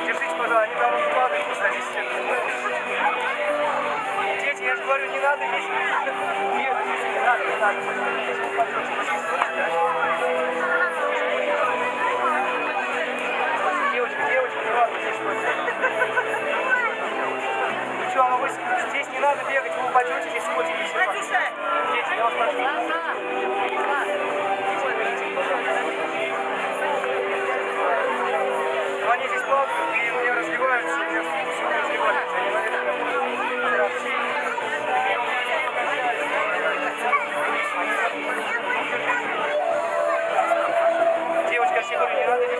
Держите, пожалуйста, они там уже падают, садись. Дети, я же говорю, не надо здесь. Нет, не надо, не надо. Девочка, не ладно здесь. Ну что, ну вы здесь не надо бегать, вы упадете, здесь сходитесь. Дети, я вас прошу. Они здесь плавают и у меня разливаются, у меня все разливается. Девочка, я говорю, не надо здесь.